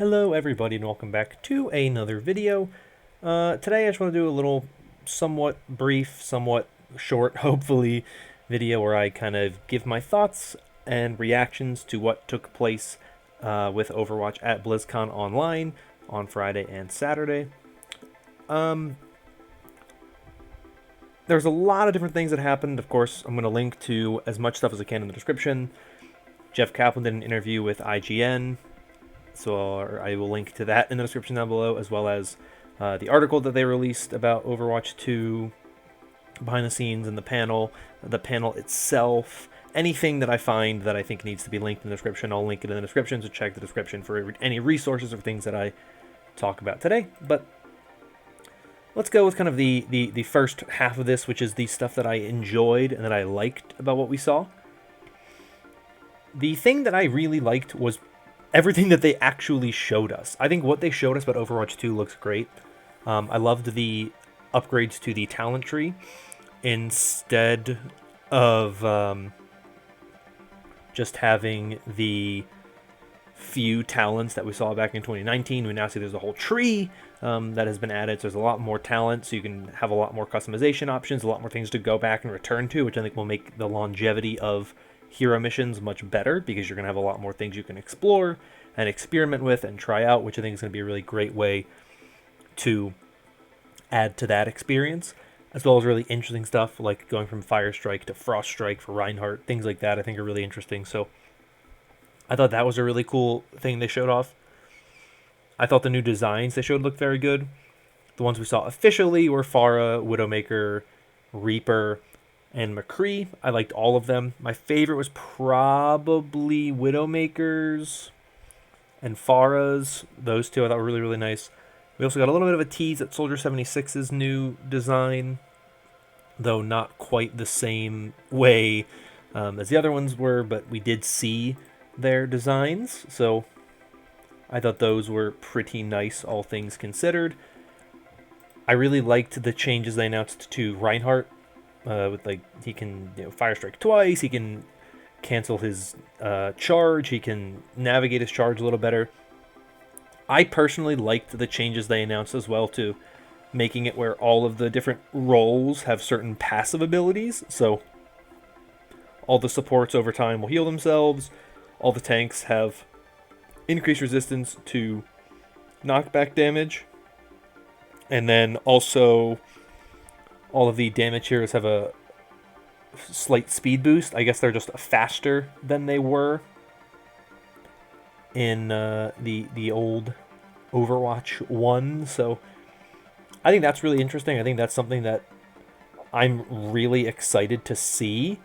Hello everybody and welcome back to another video. Today I just want to do a little somewhat brief, somewhat short, hopefully, video where I kind of give my thoughts and reactions to what took place with Overwatch at BlizzConline on Friday and Saturday. There's a lot of different things that happened. Of course, I'm going to link to as much stuff as I can in the description. Jeff Kaplan did an interview with IGN, so I will link to that in the description down below, as well as the article that they released about Overwatch 2, behind the scenes and the panel itself. Anything that I find that I think needs to be linked in the description, I'll link it in the description, so check the description for any resources or things that I talk about today. But let's go with kind of the first half of this, which is the stuff that I enjoyed and that I liked about what we saw. The thing that I really liked was everything that they actually showed us. I think what they showed us about Overwatch 2 looks great. I loved the upgrades to the talent tree. Instead of just having the few talents that we saw back in 2019, we now see there's a whole tree that has been added. So there's a lot more talent, so you can have a lot more customization options, a lot more things to go back and return to, which I think will make the longevity of hero missions much better, because you're going to have a lot more things you can explore and experiment with and try out, which I think is going to be a really great way to add to that experience, as well as really interesting stuff like going from Fire Strike to Frost Strike for Reinhardt. Things like that I think are really interesting. So I thought that was a really cool thing they showed off. I thought the new designs they showed looked very good. The ones we saw officially were Pharah, Widowmaker, Reaper, and McCree. I liked all of them. My favorite was probably Widowmaker's and Pharah's. Those two I thought were really, really nice. We also got a little bit of a tease at Soldier 76's new design, though not quite the same way as the other ones were, but we did see their designs, so I thought those were pretty nice, all things considered. I really liked the changes they announced to Reinhardt. With, like, he can Fire Strike twice, he can cancel his charge, he can navigate his charge a little better. I personally liked the changes they announced as well, to making it where all of the different roles have certain passive abilities. So all the supports over time will heal themselves, all the tanks have increased resistance to knockback damage, and then also all of the damage heroes have a slight speed boost. I guess they're just faster than they were in the old Overwatch 1. So I think that's really interesting. I think that's something that I'm really excited to see,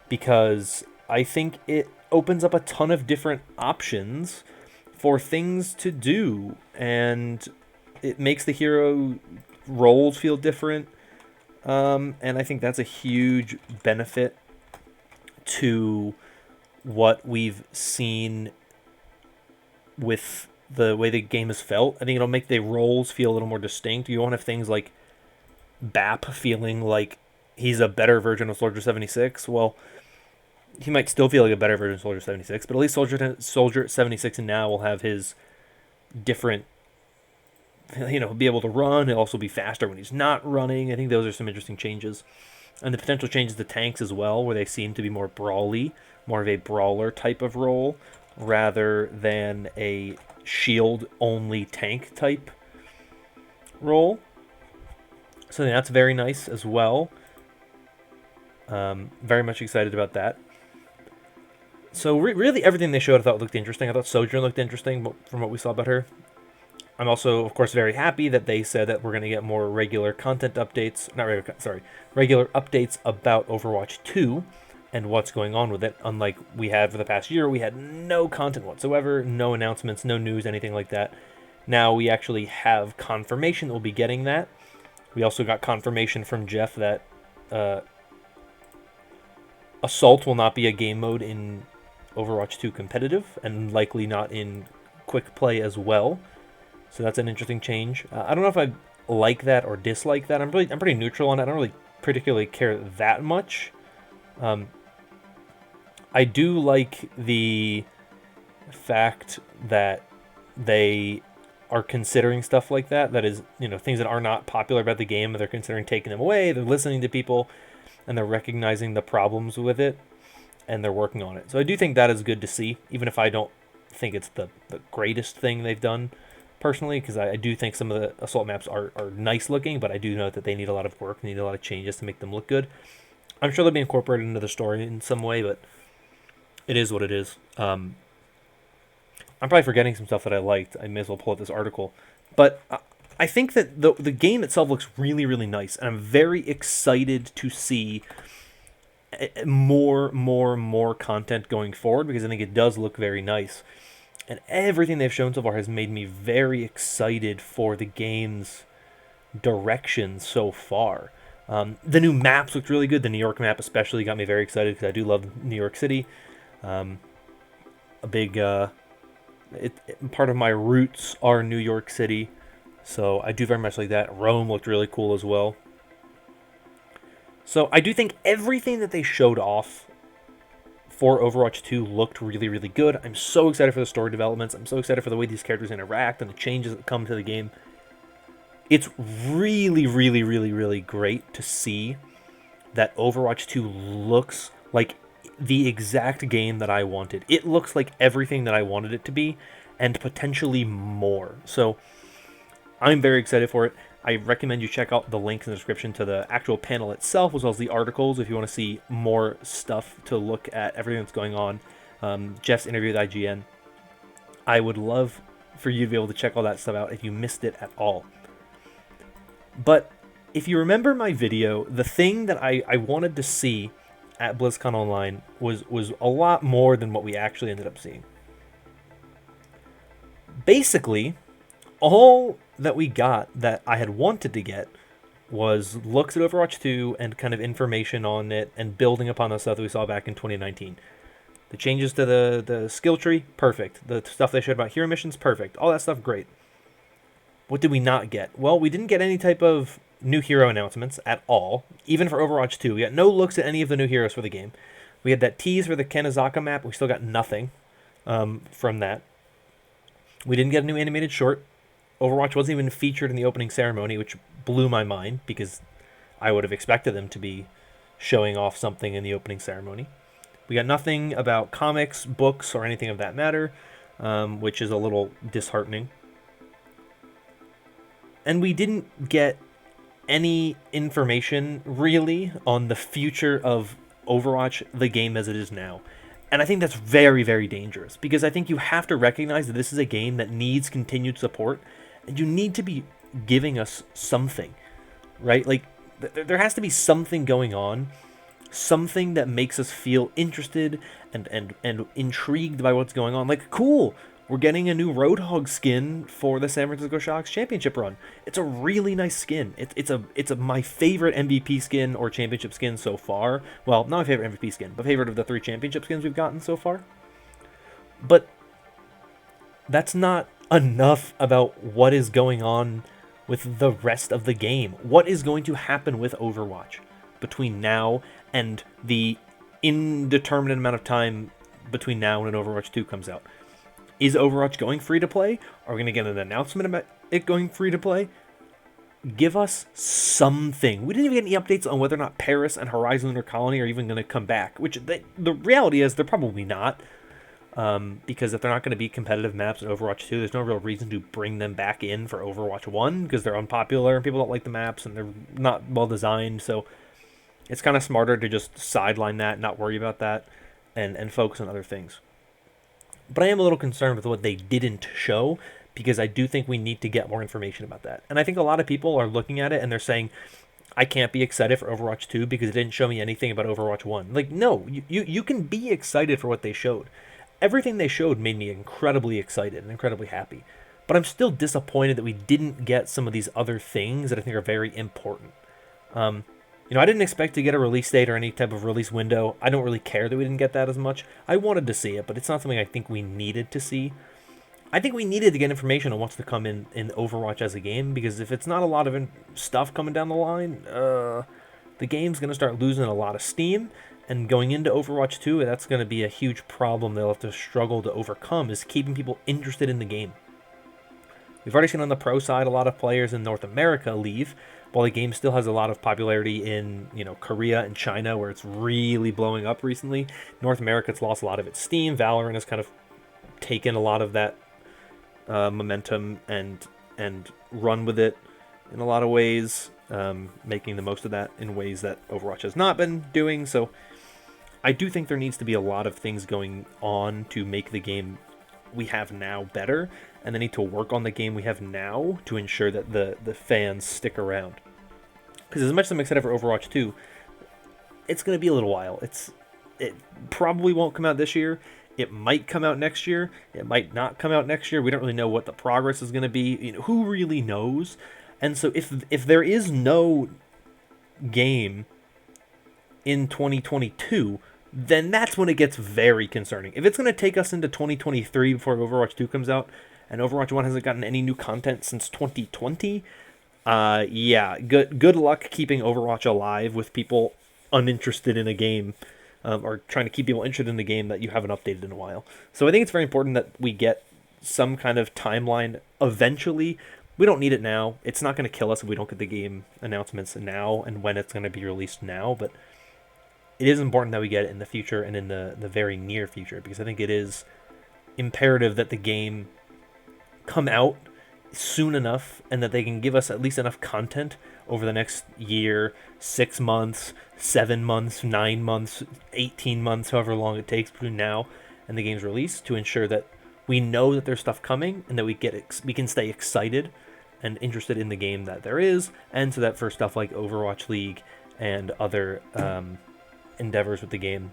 because I think it opens up a ton of different options for things to do, and it makes the hero roles feel different. And I think that's a huge benefit to what we've seen with the way the game has felt. I think it'll make the roles feel a little more distinct. You won't have things like BAP feeling like he's a better version of Soldier 76. Well, he might still feel like a better version of Soldier 76, but at least Soldier 76 now will have his different, be able to run. He'll also be faster when he's not running. I think those are some interesting changes. And the potential changes to tanks as well, where they seem to be more brawly, more of a brawler type of role, rather than a shield-only tank type role. So that's very nice as well. Very much excited about that. So really everything they showed I thought looked interesting. I thought Sojourn looked interesting from what we saw about her. I'm also, of course, very happy that they said that we're going to get more regular content updates. Regular updates about Overwatch 2 and what's going on with it. Unlike we had for the past year, we had no content whatsoever, no announcements, no news, anything like that. Now we actually have confirmation that we'll be getting that. We also got confirmation from Jeff that Assault will not be a game mode in Overwatch 2 competitive, and likely not in quick play as well. So that's an interesting change. I don't know if I like that or dislike that. I'm pretty neutral on it. I don't really particularly care that much. I do like the fact that they are considering stuff like that. That is, things that are not popular about the game, they're considering taking them away. They're listening to people, and they're recognizing the problems with it, and they're working on it. So I do think that is good to see, even if I don't think it's the greatest thing they've done personally, because I do think some of the assault maps are nice looking, but I do know that they need a lot of work, need a lot of changes to make them look good. I'm sure they'll be incorporated into the story in some way, but it is what it is. I'm probably forgetting some stuff that I liked. I may as well pull up this article. But I think that the game itself looks really, really nice, and I'm very excited to see more content going forward, because I think it does look very nice. And everything they've shown so far has made me very excited for the game's direction so far. The new maps looked really good. The New York map especially got me very excited, because I do love New York City. A big part of my roots are New York City, so I do very much like that. Rome looked really cool as well. So I do think everything that they showed off for Overwatch 2 looked really, really good. I'm so excited for the story developments. I'm so excited for the way these characters interact and the changes that come to the game. It's really, really, really, really great to see that Overwatch 2 looks like the exact game that I wanted. It looks like everything that I wanted it to be, and potentially more. So I'm very excited for it. I recommend you check out the links in the description to the actual panel itself, as well as the articles, if you want to see more stuff to look at everything that's going on. Jeff's interview with IGN. I would love for you to be able to check all that stuff out if you missed it at all. But if you remember my video, the thing that I wanted to see at BlizzConline was a lot more than what we actually ended up seeing. Basically, all that we got that I had wanted to get was looks at Overwatch 2 and kind of information on it, and building upon the stuff that we saw back in 2019. The changes to the skill tree, perfect. The stuff they showed about hero missions, perfect. All that stuff, great. What did we not get? Well, we didn't get any type of new hero announcements at all, even for Overwatch 2. We got no looks at any of the new heroes for the game. We had that tease for the Kanezaka map. We still got nothing from that. We didn't get a new animated short. Overwatch wasn't even featured in the opening ceremony, which blew my mind, because I would have expected them to be showing off something in the opening ceremony. We got nothing about comics, books, or anything of that matter, which is a little disheartening. And we didn't get any information, really, on the future of Overwatch, the game as it is now. And I think that's very, very dangerous, because I think you have to recognize that this is a game that needs continued support, and you need to be giving us something, right? Like, there has to be something going on, something that makes us feel interested and intrigued by what's going on. Like, cool, we're getting a new Roadhog skin for the San Francisco Shocks championship run. It's a really nice skin. It's my favorite MVP skin or championship skin so far. Well, not my favorite MVP skin, but favorite of the 3 championship skins we've gotten so far. But that's not enough about what is going on with the rest of the game. What is going to happen with Overwatch between now and the indeterminate amount of time between now and when Overwatch 2 comes out? Is Overwatch going free to play? Are we going to get an announcement about it going free to play? Give us something. We didn't even get any updates on whether or not Paris and Horizon Lunar Colony are even going to come back, which the reality is they're probably not. Because if they're not going to be competitive maps in Overwatch 2, there's no real reason to bring them back in for Overwatch 1, because they're unpopular and people don't like the maps and they're not well designed. So it's kind of smarter to just sideline that, not worry about that, and focus on other things. But I am a little concerned with what they didn't show, because I do think we need to get more information about that. And I think a lot of people are looking at it and they're saying, I can't be excited for Overwatch 2 because it didn't show me anything about Overwatch 1. Like, no, you can be excited for what they showed. Everything they showed made me incredibly excited and incredibly happy. But I'm still disappointed that we didn't get some of these other things that I think are very important. I didn't expect to get a release date or any type of release window. I don't really care that we didn't get that as much. I wanted to see it, but it's not something I think we needed to see. I think we needed to get information on what's to come in Overwatch as a game, because if it's not a lot of stuff coming down the line, the game's going to start losing a lot of steam. And going into Overwatch 2, that's going to be a huge problem they'll have to struggle to overcome, is keeping people interested in the game. We've already seen on the pro side a lot of players in North America leave, while the game still has a lot of popularity in, Korea and China, where it's really blowing up recently. North America, it's lost a lot of its steam. Valorant has kind of taken a lot of that momentum and run with it in a lot of ways, making the most of that in ways that Overwatch has not been doing. So I do think there needs to be a lot of things going on to make the game we have now better, and they need to work on the game we have now to ensure that the fans stick around. Because as much as I'm excited for Overwatch 2, it's going to be a little while. It probably won't come out this year. It might come out next year. It might not come out next year. We don't really know what the progress is going to be. Who really knows? And so if there is no game in 2022, then that's when it gets very concerning. If it's going to take us into 2023 before Overwatch 2 comes out, and Overwatch 1 hasn't gotten any new content since 2020, yeah, good luck keeping Overwatch alive with people uninterested in a game, or trying to keep people interested in the game that you haven't updated in a while. So I think it's very important that we get some kind of timeline eventually. We don't need it now. It's not going to kill us if we don't get the game announcements now and when it's going to be released now, but it is important that we get it in the future and in the very near future, because I think it is imperative that the game come out soon enough and that they can give us at least enough content over the next year, 6 months, 7 months, 9 months, 18 months, however long it takes between now and the game's release, to ensure that we know that there's stuff coming and that we can stay excited and interested in the game that there is, and so that for stuff like Overwatch League and other endeavors with the game,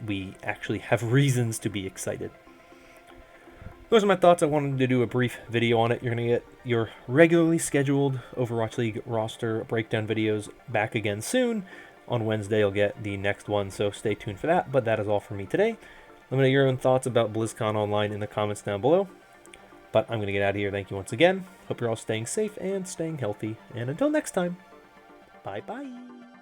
we actually have reasons to be excited. Those are my thoughts. I wanted to do a brief video on it. You're going to get your regularly scheduled Overwatch League roster breakdown videos back again soon. On Wednesday, you'll get the next one, so stay tuned for that. But that is all from me today. Let me know your own thoughts about BlizzConline in the comments down below. But I'm going to get out of here. Thank you once again. Hope you're all staying safe and staying healthy. And until next time, bye-bye.